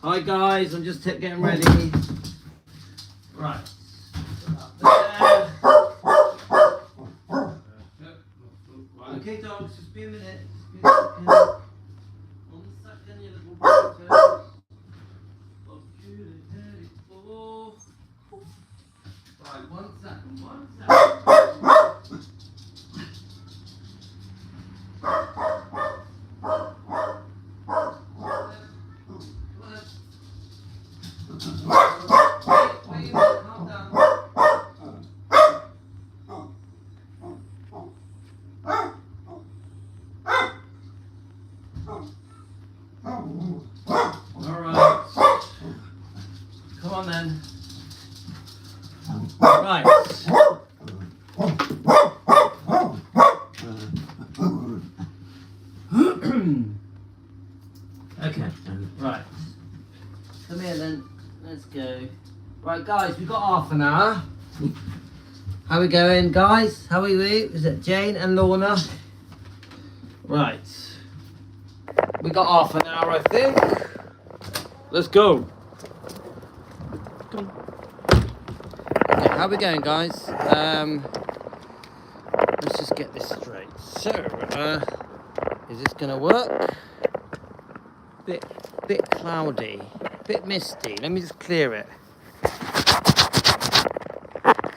Hi guys, I'm just getting ready. Right. Right, okay dogs, just be a minute. Just be a second. 1 second, you little pointers. Right, 1 second, 1 second. Wait, calm down. Alright. Come on then. Right. Okay, right. Come here then. Let's go. Right guys, we've got half an hour. How we going guys? How are we? Is it Jane and Lorna? Right. We got half an hour I think. Let's go. Come on. Okay, how we going guys? Let's just get this straight. So, is this gonna work? Bit cloudy, bit misty. Let me just clear it.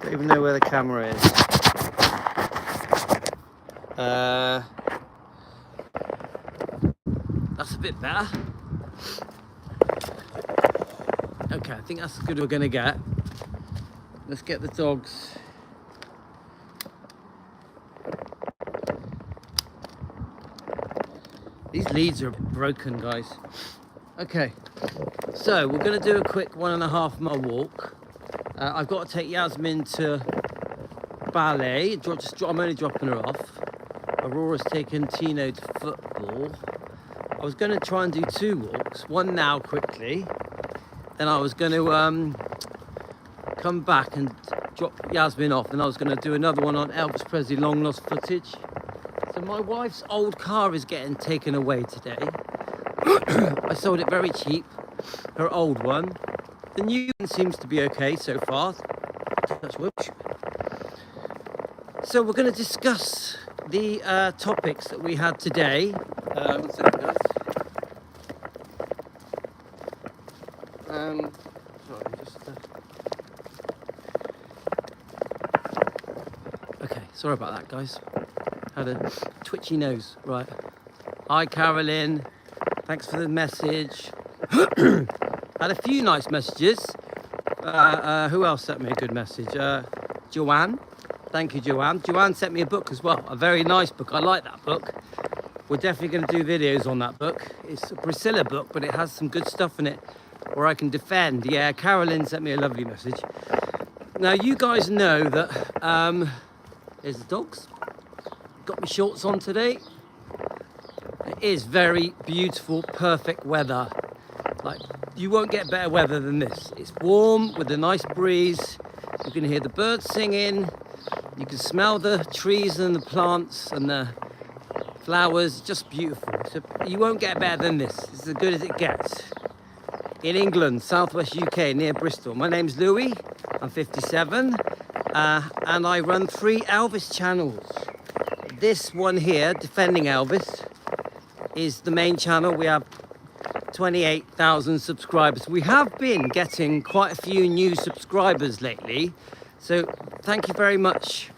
Don't even know where the camera is. That's a bit better. Okay, I think that's as good as we're gonna get. Let's get the dogs. These leads are broken, guys. Okay, so we're going to do a quick 1.5 mile walk. I've got to take Yasmin to ballet. I'm only dropping her off. Aurora's taken Tino to football. I was going to try and do 2 walks. One now, quickly. Then I was going to come back and drop Yasmin off. And I was going to do another one on Elvis Presley long lost footage. So my wife's old car is getting taken away today. I sold it very cheap, her old one. The new one seems to be okay so far. That's wood. So we're going to discuss the topics that we had today. 1 second, guys. Sorry, just. Okay, sorry about that, guys. Had a twitchy nose. Right. Hi, Carolyn. Thanks for the message. Had a few nice messages. Who else sent me a good message? Joanne. Thank you, Joanne. Joanne sent me a book as well. A very nice book. I like that book. We're definitely going to do videos on that book. It's a Priscilla book, but it has some good stuff in it where I can defend. Yeah, Carolyn sent me a lovely message. Now, you guys know that... there's the dogs. Got my shorts on today. It is very beautiful, perfect weather. Like, you won't get better weather than this. It's warm with a nice breeze. You can hear the birds singing. You can smell the trees and the plants and the flowers. Just beautiful. So you won't get better than this. It's as good as it gets. In England, southwest UK, near Bristol. My name's Louis. I'm 57. And I run 3 Elvis channels. This one here, Defending Elvis, is the main channel. We have 28,000 subscribers. We have been getting quite a few new subscribers lately. So thank you very much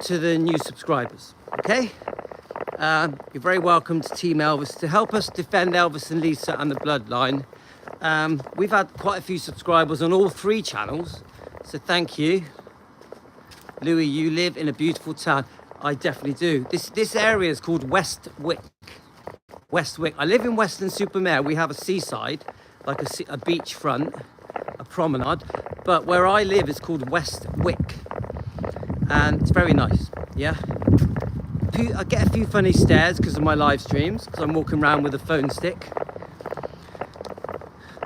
to the new subscribers, okay? You're very welcome to Team Elvis to help us defend Elvis and Lisa and the bloodline. We've had quite a few subscribers on all 3 channels, so thank you. Louis, you live in a beautiful town. I definitely do. This area is called Westwick. Westwick. I live in Weston-super-Mare. We have a seaside, like a beachfront, a promenade. But where I live is called Westwick. And it's very nice, yeah? I get a few funny stares because of my live streams, because I'm walking around with a phone stick.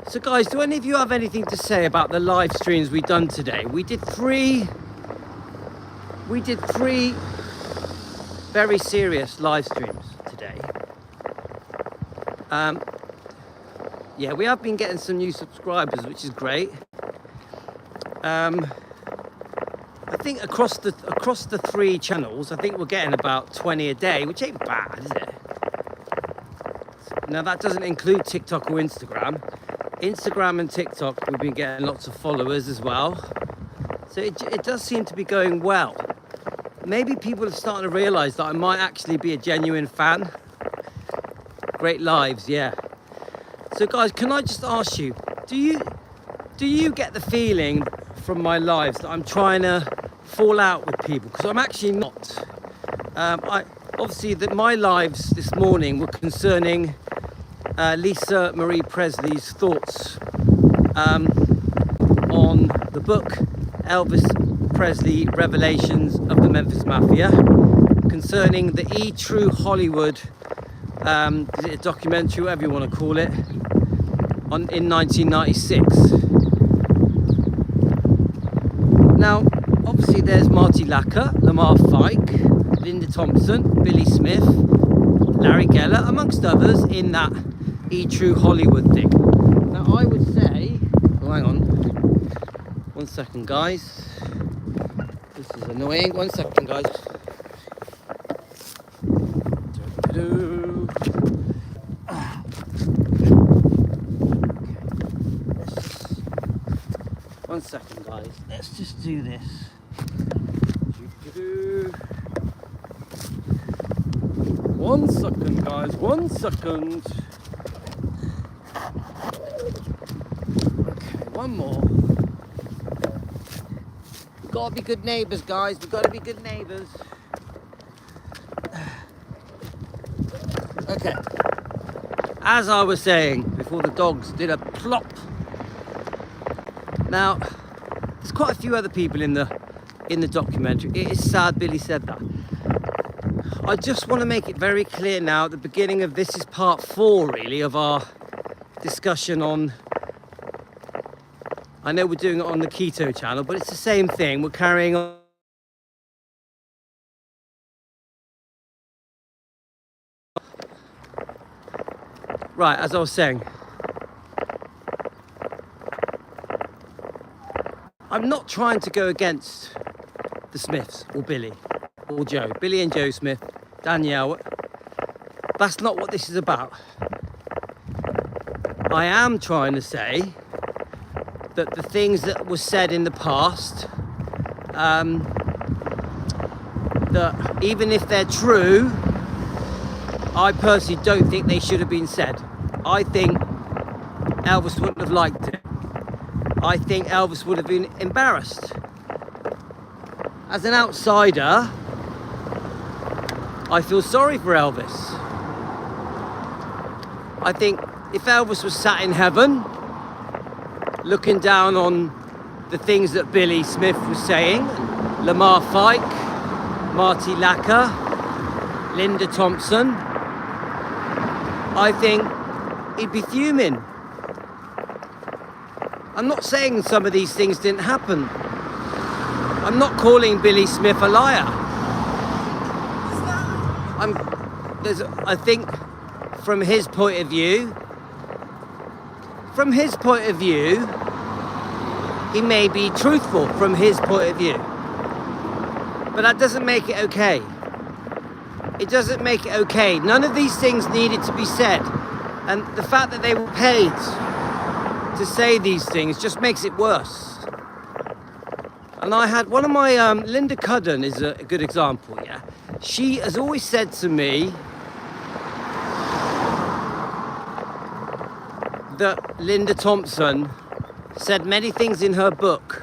So guys, do any of you have anything to say about the live streams we've done today? We did three very serious live streams today. Yeah, we have been getting some new subscribers, which is great. I think across the 3 channels, I think we're getting about 20 a day, which ain't bad, is it? Now that doesn't include TikTok or Instagram. Instagram and TikTok, we've been getting lots of followers as well. So it does seem to be going well. Maybe people are starting to realise that I might actually be a genuine fan. Great lives, yeah. So guys, can I just ask you, do you get the feeling from my lives that I'm trying to fall out with people? Because I'm actually not. Obviously my lives this morning were concerning Lisa Marie Presley's thoughts on the book Elvis Presley Revelations of the Memphis Mafia, concerning the True Hollywood documentary, whatever you want to call it, in 1996. Now, obviously there's Marty Lacker, Lamar Fike, Linda Thompson, Billy Smith, Larry Geller, amongst others, in that True Hollywood thing. Now, I would say, oh, hang on, 1 second, guys. This is annoying. 1 second, guys. One second, guys. Let's just do this. 1 second, guys. 1 second. Okay, one more. We've got to be good neighbours, guys. We've got to be good neighbours. Okay. As I was saying before the dogs did a plop. Now, there's quite a few other people in the documentary. It is sad Billy said that. I just want to make it very clear now at the beginning of this is part 4 really of our discussion on, I know we're doing it on the keto channel, but it's the same thing. We're carrying on. Right, as I was saying, I'm not trying to go against the Smiths or Billy or Joe. Billy and Joe Smith, Danielle. That's not what this is about. I am trying to say that the things that were said in the past, that even if they're true, I personally don't think they should have been said. I think Elvis wouldn't have liked it. I think Elvis would have been embarrassed. As an outsider, I feel sorry for Elvis. I think if Elvis was sat in heaven, looking down on the things that Billy Smith was saying, Lamar Fike, Marty Lacker, Linda Thompson, I think he'd be fuming. I'm not saying some of these things didn't happen. I'm not calling Billy Smith a liar. I think from his point of view, he may be truthful from his point of view. But that doesn't make it okay. It doesn't make it okay. None of these things needed to be said. And the fact that they were paid to say these things just makes it worse. And I had one of my, Linda Cudden is a good example, yeah. She has always said to me that Linda Thompson said many things in her book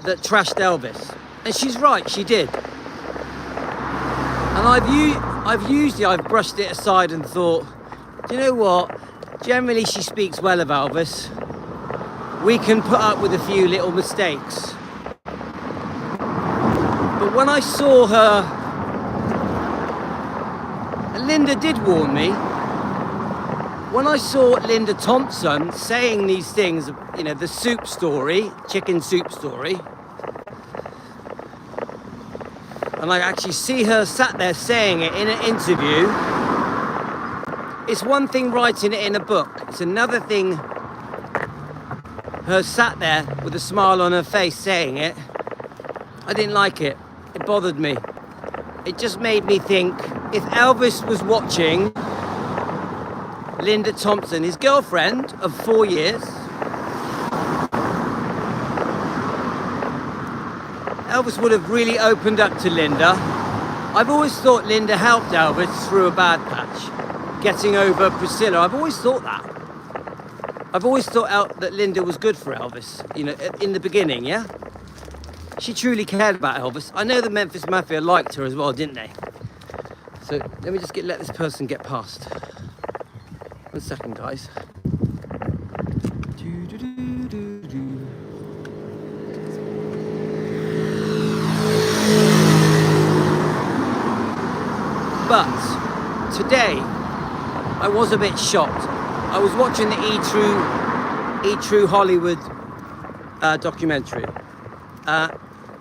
that trashed Elvis. And she's right, she did. And I've brushed it aside and thought, do you know what? Generally she speaks well of Elvis. We can put up with a few little mistakes. But when I saw her, and Linda did warn me, when I saw Linda Thompson saying these things, you know, the soup story, chicken soup story, and I actually see her sat there saying it in an interview, It's one thing writing it in a book. It's another thing her sat there with a smile on her face saying it. I didn't like it. It bothered me. It just made me think, if Elvis was watching Linda Thompson, his girlfriend of 4 years, Elvis would have really opened up to Linda. I've always thought Linda helped Elvis through a bad patch, getting over Priscilla. I've always thought that. I've always thought that Linda was good for Elvis, you know, in the beginning, yeah? She truly cared about Elvis. I know the Memphis Mafia liked her as well, didn't they? So let me just let this person get past. 1 second, guys. But today, I was a bit shocked. I was watching the E True Hollywood documentary.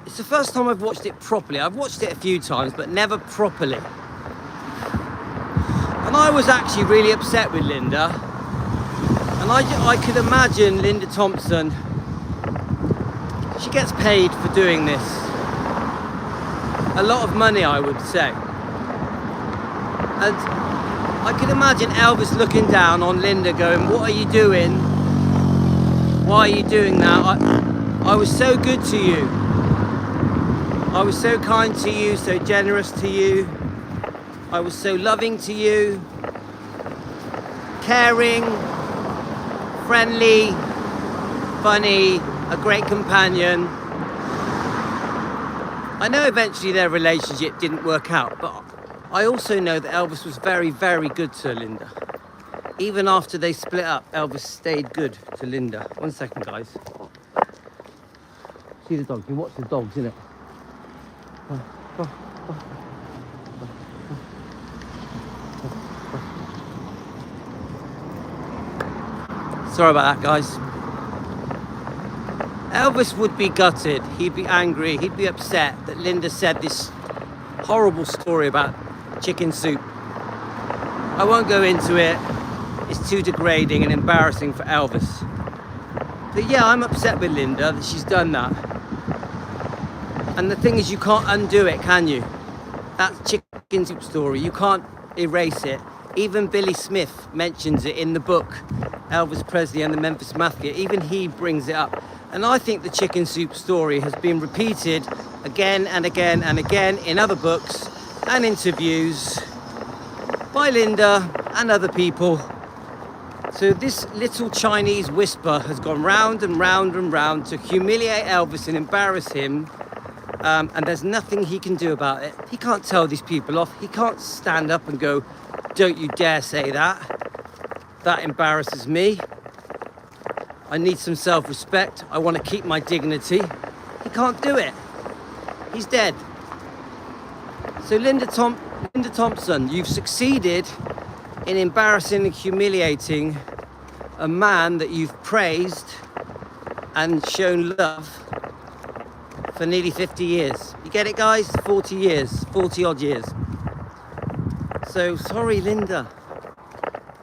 It's the first time I've watched it properly. I've watched it a few times, but never properly. And I was actually really upset with Linda. And I could imagine Linda Thompson, she gets paid for doing this. A lot of money, I would say. And I could imagine Elvis looking down on Linda going, what are you doing? Why are you doing that? I was so good to you. I was so kind to you, so generous to you. I was so loving to you. Caring, friendly, funny, a great companion. I know eventually their relationship didn't work out, but I also know that Elvis was very, very good to Linda. Even after they split up, Elvis stayed good to Linda. 1 second, guys. See the dog? You watch the dogs, innit? Sorry about that, guys. Elvis would be gutted. He'd be angry. He'd be upset that Linda said this horrible story about chicken soup. I won't go into it. It's too degrading and embarrassing for Elvis. But yeah, I'm upset with Linda that she's done that. And the thing is, you can't undo it, can you? That chicken soup story, you can't erase it. Even Billy Smith mentions it in the book, Elvis Presley and the Memphis Mafia. Even he brings it up. And I think the chicken soup story has been repeated again and again and again in other books and interviews by Linda and other people. So this little Chinese whisper has gone round and round and round to humiliate Elvis and embarrass him. And there's nothing he can do about it. He can't tell these people off. He can't stand up and go, don't you dare say that. That embarrasses me. I need some self-respect. I want to keep my dignity. He can't do it. He's dead. So Linda Thompson, you've succeeded in embarrassing and humiliating a man that you've praised and shown love for nearly 50 years. You get it, guys? 40 years, 40 odd years. So sorry, Linda.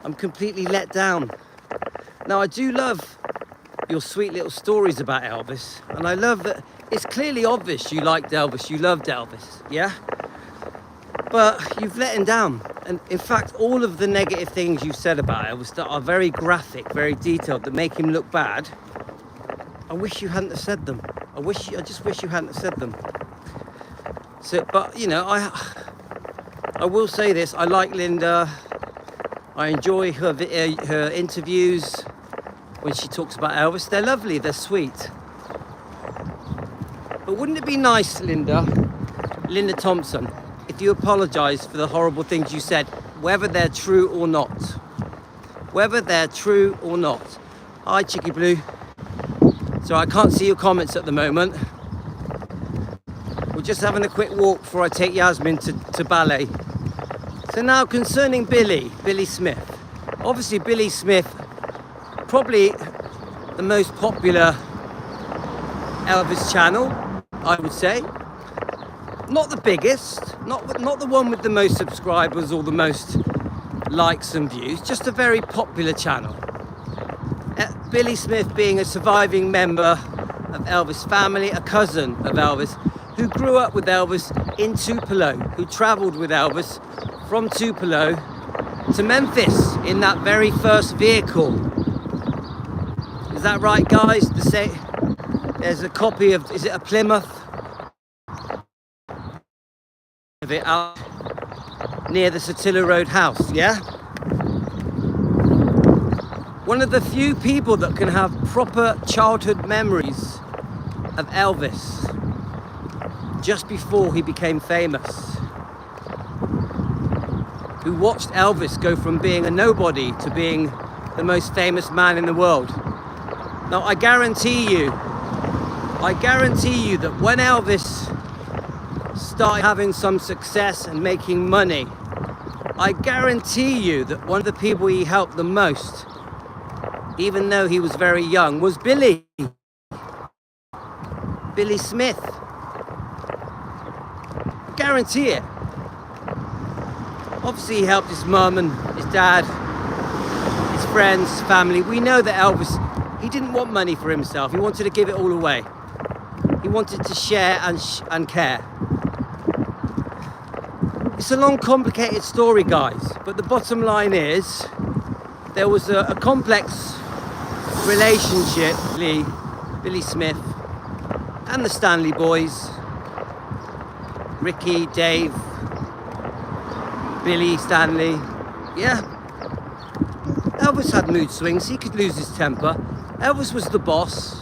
I'm completely let down. Now, I do love your sweet little stories about Elvis, and I love that it's clearly obvious you liked Elvis, you loved Elvis, yeah? But you've let him down. And in fact, all of the negative things you've said about Elvis that are very graphic, very detailed, that make him look bad, I wish you hadn't have said them. I just wish you hadn't have said them. So, but you know, I will say this, I like Linda. I enjoy her interviews when she talks about Elvis. They're lovely, they're sweet. But wouldn't it be nice, Linda Thompson, if you apologise for the horrible things you said, whether they're true or not? Whether they're true or not. Hi, Chicky Blue. So I can't see your comments at the moment. We're just having a quick walk before I take Yasmin to ballet. So now concerning Billy Smith. Obviously Billy Smith, probably the most popular Elvis channel, I would say. Not the biggest, not the one with the most subscribers or the most likes and views, just a very popular channel. Billy Smith being a surviving member of Elvis' family, a cousin of Elvis, who grew up with Elvis in Tupelo, who travelled with Elvis from Tupelo to Memphis in that very first vehicle. Is that right, guys? There's a copy of, is it a Plymouth? Of it out near the Satilla Road house, yeah? One of the few people that can have proper childhood memories of Elvis just before he became famous, who watched Elvis go from being a nobody to being the most famous man in the world. Now, I guarantee you that when Elvis started having some success and making money, I guarantee you that one of the people he helped the most, even though he was very young, was Billy Smith. Guarantee it. Obviously he helped his mum and his dad, his friends, family. We know that Elvis, he didn't want money for himself. He wanted to give it all away. He wanted to share and care. It's a long, complicated story, guys, but the bottom line is there was a complex relationship between Billy Smith and the Stanley boys, Ricky, Dave, Billy, Stanley. Yeah, Elvis had mood swings. He could lose his temper. Elvis was the boss.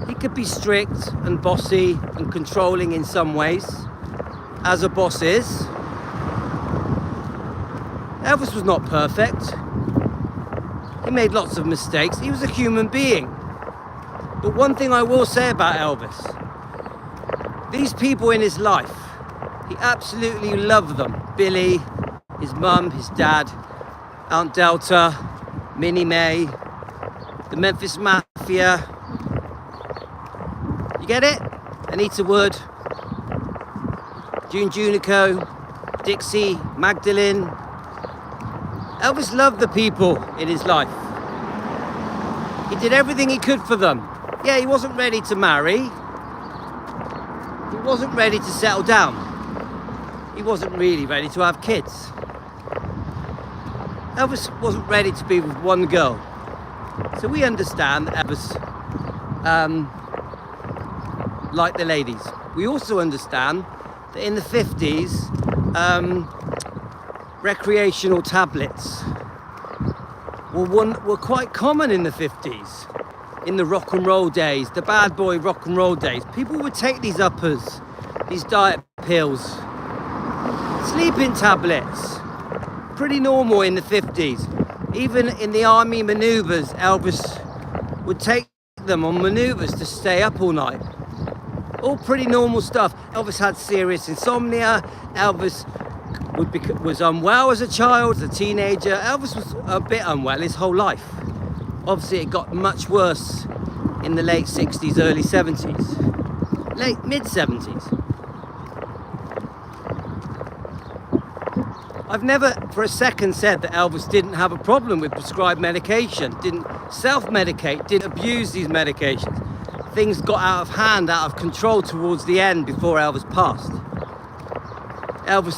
He could be strict and bossy and controlling in some ways, as a boss is. Elvis was not perfect. He made lots of mistakes. He was a human being. But one thing I will say about Elvis, these people in his life, he absolutely loved them. Billy, his mum, his dad, Aunt Delta, Minnie May, the Memphis Mafia. You get it? Anita Wood, June Junico, Dixie, Magdalene. Elvis loved the people in his life. He did everything he could for them. Yeah, he wasn't ready to marry. He wasn't ready to settle down. He wasn't really ready to have kids. Elvis wasn't ready to be with one girl. So we understand that Elvis liked the ladies. We also understand that in the 50s, recreational tablets were quite common in the 50s. In the rock and roll days, the bad boy rock and roll days, people would take these uppers, these diet pills, sleeping tablets, pretty normal in the 50s. Even in the army maneuvers, Elvis would take them on maneuvers to stay up all night. All pretty normal stuff. Elvis had serious insomnia. Elvis was unwell as a child, as a teenager. Elvis was a bit unwell his whole life. Obviously it got much worse in the late 60s, early 70s, mid 70s. I've never for a second said that Elvis didn't have a problem with prescribed medication, didn't self-medicate, didn't abuse these medications. Things got out of hand, out of control towards the end before Elvis passed. Elvis,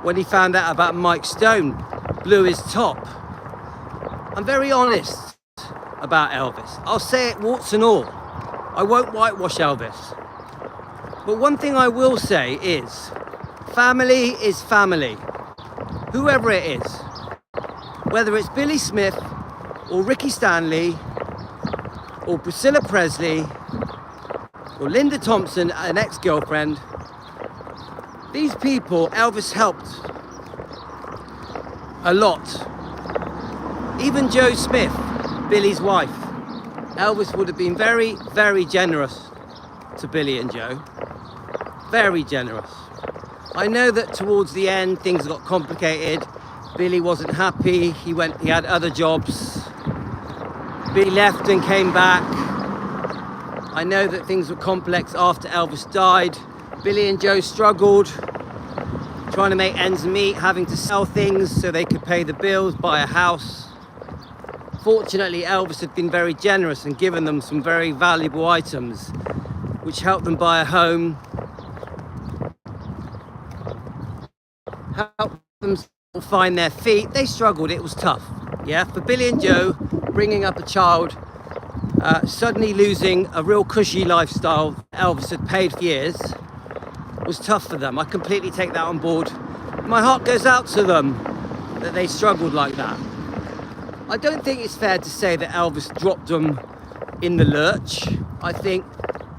when he found out about Mike Stone, blew his top. I'm very honest about Elvis. I'll say it warts and all. I won't whitewash Elvis. But one thing I will say is, family is family. Whoever it is. Whether it's Billy Smith or Ricky Stanley or Priscilla Presley or Linda Thompson, an ex-girlfriend. These people Elvis helped a lot. Even Jo Smith, Billy's wife. Elvis would have been very, very generous to Billy and Jo. Very generous. I know that towards the end things got complicated. Billy wasn't happy. He had other jobs. Billy left and came back. I know that things were complex after Elvis died. Billy and Jo struggled trying to make ends meet, having to sell things so they could pay the bills, buy a house. Fortunately, Elvis had been very generous and given them some very valuable items, which helped them buy a home, helped them find their feet. They struggled, it was tough. Yeah, for Billy and Joe, bringing up a child, suddenly losing a real cushy lifestyle Elvis had paid for years, was tough for them. I completely take that on board. My heart goes out to them that they struggled like that. I don't think it's fair to say that Elvis dropped them in the lurch. I think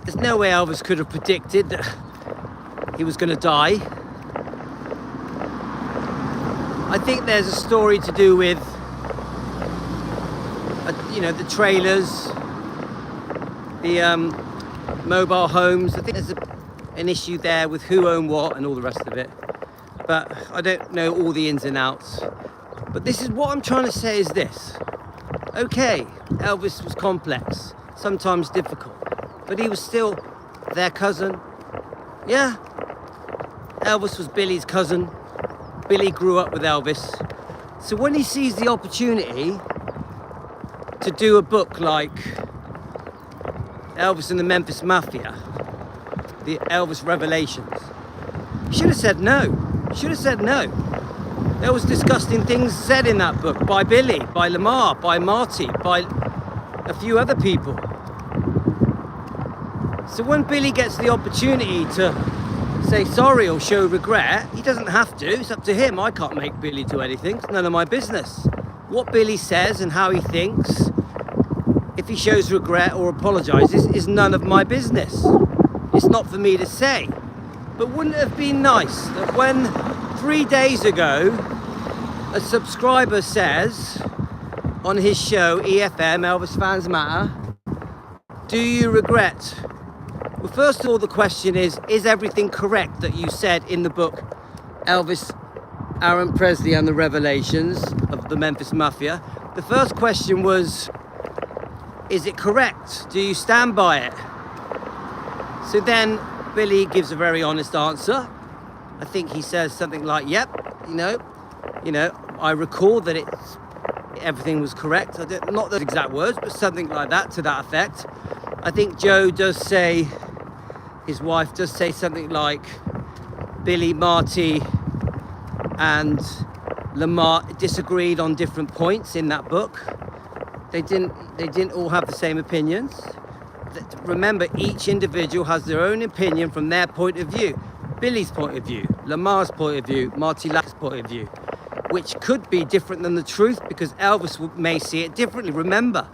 there's no way Elvis could have predicted that he was going to die. I think there's a story to do with, the trailers, the mobile homes. I think there's an issue there with who owned what and all the rest of it. But I don't know all the ins and outs. But this is what I'm trying to say is this. Okay, Elvis was complex, sometimes difficult, but he was still their cousin. Yeah, Elvis was Billy's cousin. Billy grew up with Elvis. So when he sees the opportunity to do a book like Elvis and the Memphis Mafia, the Elvis Revelations, he should have said no. Should have said no. There was disgusting things said in that book by Billy, by Lamar, by Marty, by a few other people. So when Billy gets the opportunity to say sorry or show regret, he doesn't have to. It's up to him. I can't make Billy do anything. It's none of my business. What Billy says and how he thinks, if he shows regret or apologizes, is none of my business. It's not for me to say. But wouldn't it have been nice that when 3 days ago a subscriber says on his show EFM, Elvis Fans Matter, do you regret? Well, first of all, the question is everything correct that you said in the book Elvis, Aaron Presley and the Revelations of the Memphis Mafia? The first question was, is it correct? Do you stand by it? So then Billy gives a very honest answer. I think he says something like, yep, I recall that everything was correct. Not those exact words, but something like that, to that effect. I think Joe does say, his wife does say something like, Billy, Marty and Lamar disagreed on different points in that book. They didn't all have the same opinions. Remember, each individual has their own opinion from their point of view. Billy's point of view, Lamar's point of view, Marty Lack's point of view, which could be different than the truth because Elvis may see it differently. Remember,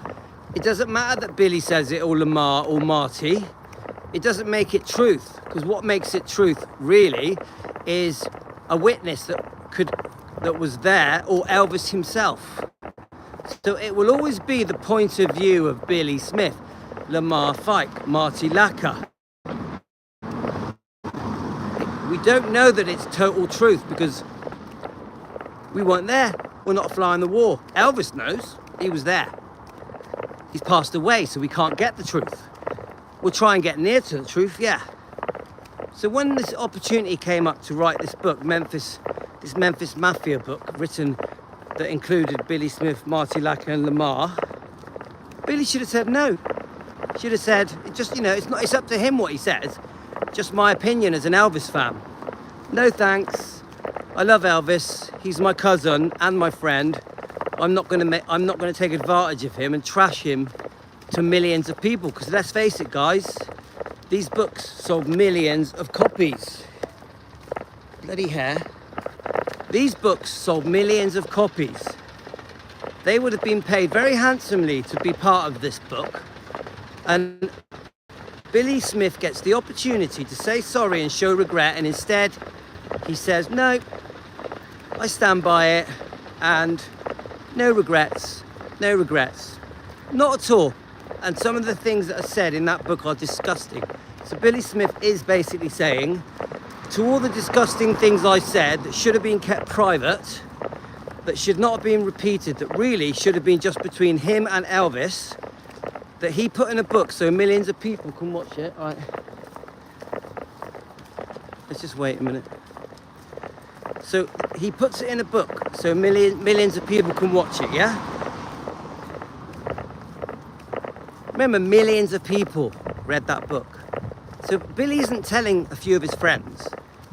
it doesn't matter that Billy says it or Lamar or Marty. It doesn't make it truth, because what makes it truth really is a witness that was there, or Elvis himself. So it will always be the point of view of Billy Smith, Lamar Fike, Marty Lacker. We don't know that it's total truth because we weren't there. We're not a fly on the wall. Elvis knows. He was there. He's passed away, so we can't get the truth. We'll try and get near to the truth, yeah. So when this opportunity came up to write this book, this Memphis Mafia book, written that included Billy Smith, Marty Lacker and Lamar, Billy should have said no. Should have said, it's up to him what he says. Just my opinion as an Elvis fan. No thanks. I love Elvis. He's my cousin and my friend. I'm not going to take advantage of him and trash him to millions of people, because let's face it, guys, these books sold millions of copies. Bloody hair. These books sold millions of copies. They would have been paid very handsomely to be part of this book. And Billy Smith gets the opportunity to say sorry and show regret, and instead he says, no, I stand by it, and no regrets, no regrets. Not at all. And some of the things that are said in that book are disgusting. So Billy Smith is basically saying, to all the disgusting things I said that should have been kept private, that should not have been repeated, that really should have been just between him and Elvis, that he put in a book so millions of people can watch it. All right. Let's just wait a minute. So he puts it in a book so millions of people can watch it, yeah? Remember, millions of people read that book. So Billy isn't telling a few of his friends.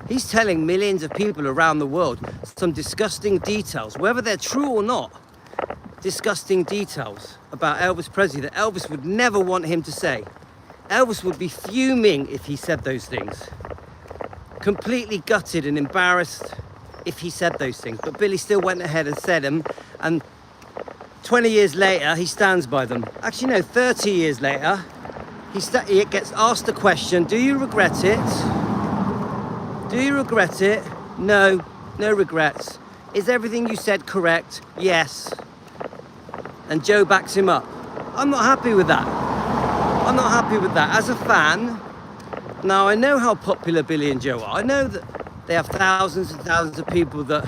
He's telling millions of people around the world some disgusting details, whether they're true or not, disgusting details about Elvis Presley that Elvis would never want him to say. Elvis would be fuming if he said those things. Completely gutted and embarrassed if he said those things. But Billy still went ahead and said them, and 20 years later, he stands by them. Actually, no, 30 years later, he gets asked the question, do you regret it? Do you regret it? No, no regrets. Is everything you said correct? Yes. And Joe backs him up. I'm not happy with that. I'm not happy with that. As a fan, now I know how popular Billy and Joe are. I know that they have thousands and thousands of people that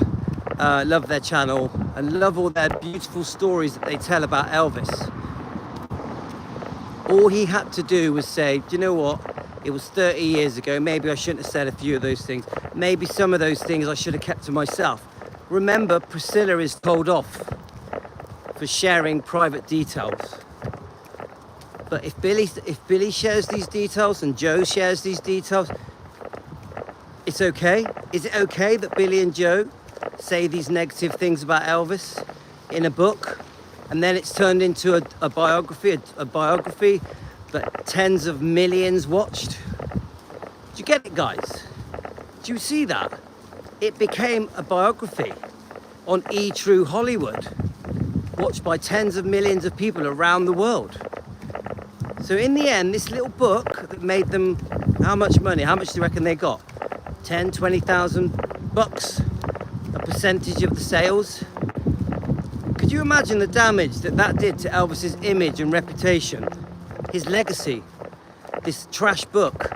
love their channel and love all their beautiful stories that they tell about Elvis. All he had to do was say, do you know what? It was 30 years ago. Maybe I shouldn't have said a few of those things. Maybe some of those things I should have kept to myself. Remember, Priscilla is told off for sharing private details. But if Billy shares these details and Joe shares these details, it's okay. Is it okay that Billy and Joe say these negative things about Elvis in a book, and then it's turned into a biography that tens of millions watched? Do you get it, guys? Do you see that? It became a biography on True Hollywood, watched by tens of millions of people around the world. So in the end, this little book that made them how much money? How much do you reckon they got? 10, 20,000 bucks, a percentage of the sales. Could you imagine the damage that did to Elvis's image and reputation, his legacy? This trash book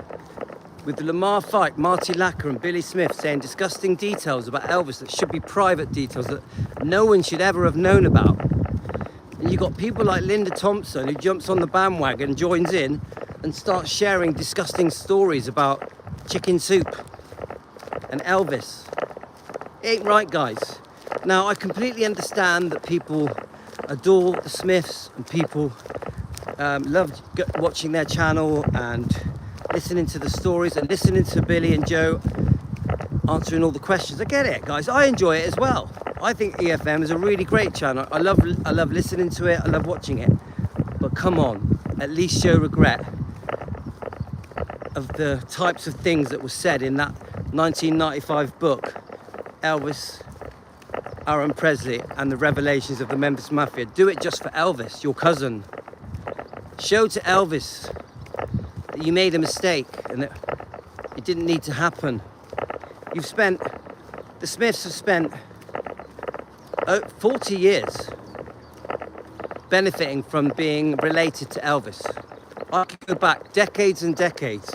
with the Lamar fight, Marty Lacker and Billy Smith saying disgusting details about Elvis that should be private details that no one should ever have known about. And you got people like Linda Thompson who jumps on the bandwagon, joins in and starts sharing disgusting stories about chicken soup and Elvis. It ain't right, guys. Now, I completely understand that people adore the Smiths and people love watching their channel and listening to the stories and listening to Billy and Joe answering all the questions. I get it, guys. I enjoy it as well. I think EFM is a really great channel. I love listening to it. I love watching it. But come on, at least show regret of the types of things that were said in that 1995 book, Elvis, Aaron Presley and the Revelations of the Memphis Mafia. Do it just for Elvis, your cousin. Show to Elvis that you made a mistake and that it didn't need to happen. The Smiths have spent 40 years benefiting from being related to Elvis. I could go back decades and decades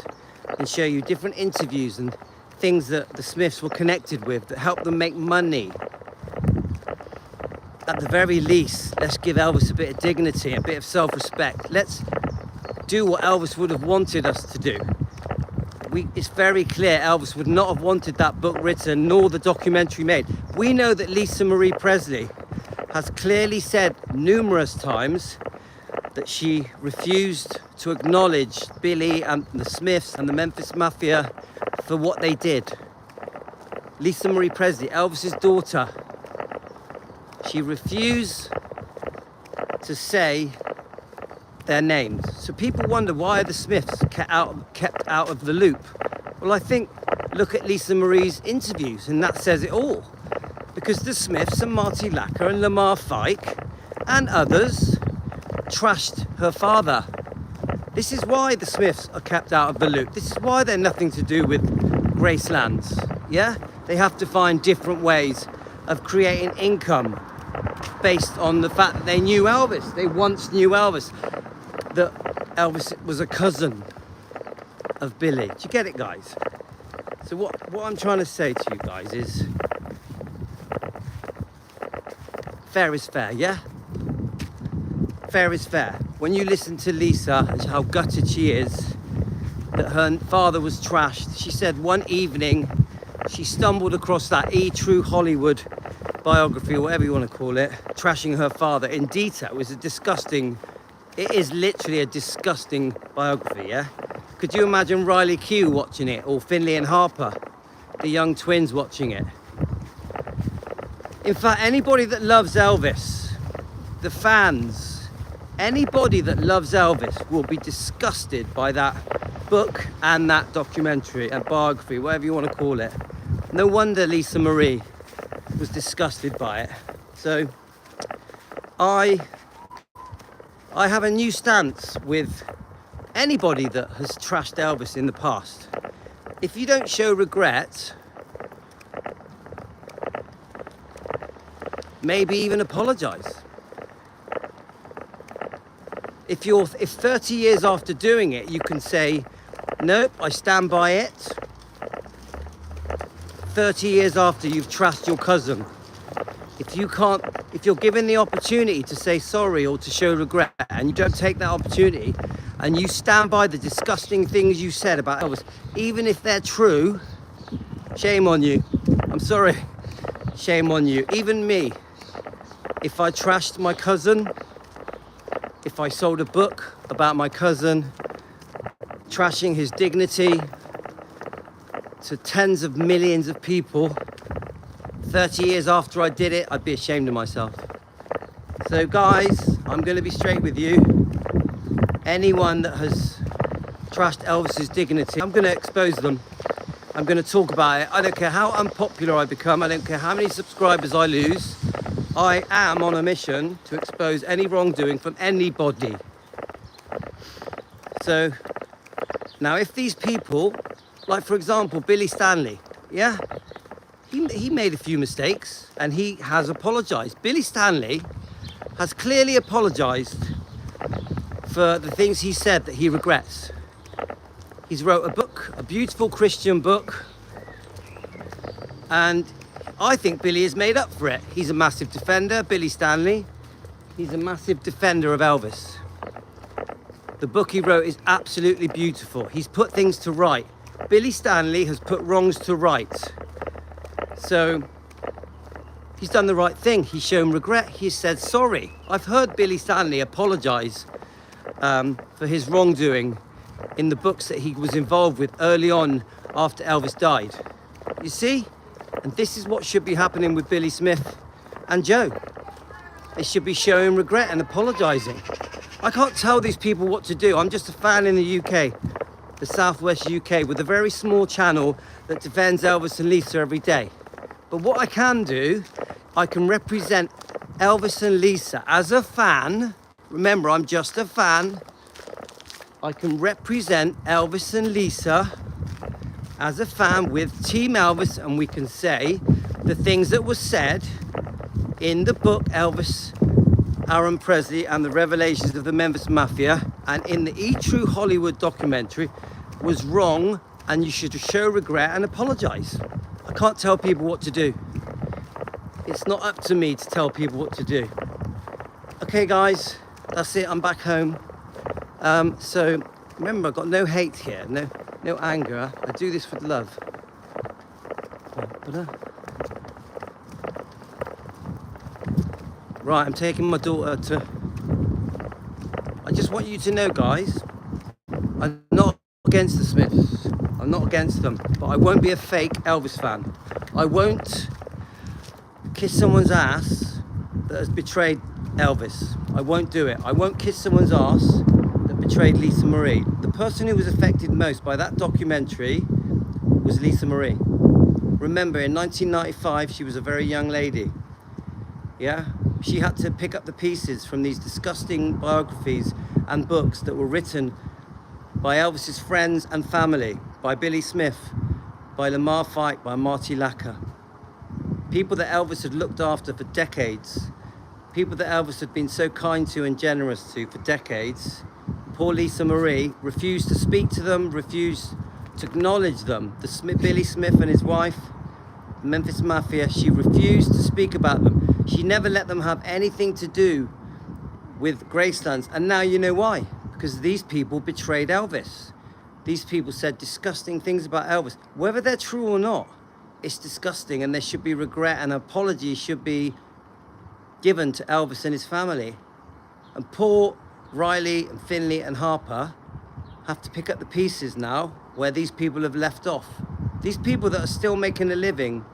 and show you different interviews and things that the Smiths were connected with that helped them make money. At the very least, let's give Elvis a bit of dignity, a bit of self-respect. Let's do what Elvis would have wanted us to do. It's very clear Elvis would not have wanted that book written, nor the documentary made. We know that Lisa Marie Presley has clearly said numerous times that she refused to acknowledge Billy and the Smiths and the Memphis Mafia for what they did. Lisa Marie Presley, Elvis's daughter, she refused to say their names. So people wonder, why are the Smiths kept out of the loop? Well, I think, look at Lisa Marie's interviews and that says it all. Because the Smiths and Marty Lacker and Lamar Fike and others trashed her father. This is why the Smiths are kept out of the loop. This is why they're nothing to do with Gracelands. Yeah? They have to find different ways of creating income based on the fact that they knew Elvis. They once knew Elvis. That Elvis was a cousin of Billy. Do you get it, guys? So what I'm trying to say to you guys is fair is fair, yeah? Fair is fair. When you listen to Lisa and how gutted she is that her father was trashed, she said one evening she stumbled across that True Hollywood biography, or whatever you want to call it, trashing her father in detail. It is literally a disgusting biography, yeah? Could you imagine Riley Q watching it, or Finley and Harper, the young twins, watching it? In fact, anybody that loves Elvis, the fans, anybody that loves Elvis will be disgusted by that book and that documentary and biography, whatever you want to call it. No wonder Lisa Marie was disgusted by it. So I have a new stance with anybody that has trashed Elvis in the past. If you don't show regret, maybe even apologize. If 30 years after doing it, you can say, nope, I stand by it. 30 years after you've trashed your cousin, if you're given the opportunity to say sorry or to show regret, and you don't take that opportunity, and you stand by the disgusting things you said about Elvis, even if they're true, shame on you. I'm sorry, shame on you. Even me, if I trashed my cousin, if I sold a book about my cousin, trashing his dignity to tens of millions of people, 30 years after I did it, I'd be ashamed of myself. So guys, I'm going to be straight with you. Anyone that has trashed Elvis's dignity, I'm going to expose them. I'm going to talk about it. I don't care how unpopular I become. I don't care how many subscribers I lose. I am on a mission to expose any wrongdoing from anybody. So now if these people, like for example, Billy Stanley, yeah? He made a few mistakes and he has apologized. Billy Stanley has clearly apologized for the things he said that he regrets. He's wrote a book, a beautiful Christian book, and I think Billy has made up for it. He's a massive defender, Billy Stanley. He's a massive defender of Elvis. The book he wrote is absolutely beautiful. He's put things to right. Billy Stanley has put wrongs to right. So he's done the right thing. He's shown regret. He's said sorry. I've heard Billy Stanley apologize for his wrongdoing in the books that he was involved with early on after Elvis died. You see? And this is what should be happening with Billy Smith and Joe. They should be showing regret and apologizing. I can't tell these people what to do. I'm just a fan in the UK, the Southwest UK, with a very small channel that defends Elvis and Lisa every day. But what I can do, I can represent Elvis and Lisa as a fan. Remember, I'm just a fan. I can represent Elvis and Lisa as a fan with Team Elvis, and we can say the things that were said in the book Elvis, Aaron Presley and the Revelations of the Memphis Mafia, and in the True Hollywood documentary was wrong, and you should show regret and apologize. I can't tell people what to do. It's not up to me to tell people what to do. Okay guys, that's it, I'm back home. So remember, I've got no hate here, no anger. I do this with love. Right, I'm taking my daughter to... I just want you to know, guys, I'm not against the Smiths. I'm not against them, but I won't be a fake Elvis fan. I won't kiss someone's ass that has betrayed Elvis. I won't do it. I won't kiss someone's ass that betrayed Lisa Marie. The person who was affected most by that documentary was Lisa Marie. Remember, in 1995, she was a very young lady. Yeah? She had to pick up the pieces from these disgusting biographies and books that were written by Elvis's friends and family, by Billy Smith, by Lamar Fike, by Marty Lacker. People that Elvis had looked after for decades. People that Elvis had been so kind to and generous to for decades. Poor Lisa Marie refused to speak to them, refused to acknowledge them. Billy Smith and his wife, the Memphis Mafia, she refused to speak about them. She never let them have anything to do with Gracelands. And now you know why. Because these people betrayed Elvis. These people said disgusting things about Elvis. Whether they're true or not, it's disgusting, and there should be regret, and apology should be given to Elvis and his family. And Paul, Riley and Finley and Harper have to pick up the pieces now where these people have left off. These people that are still making a living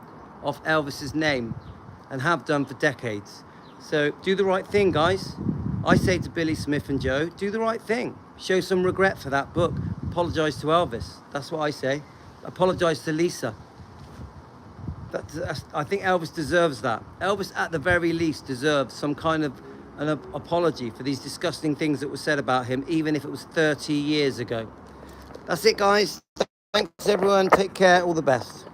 off Elvis's name and have done for decades. So do the right thing, guys. I say to Billy Smith and Joe, do the right thing. Show some regret for that book. Apologise to Elvis. That's what I say. Apologise to Lisa. I think Elvis deserves that. Elvis, at the very least, deserves some kind of an apology for these disgusting things that were said about him, even if it was 30 years ago. That's it, guys. Thanks, everyone. Take care. All the best.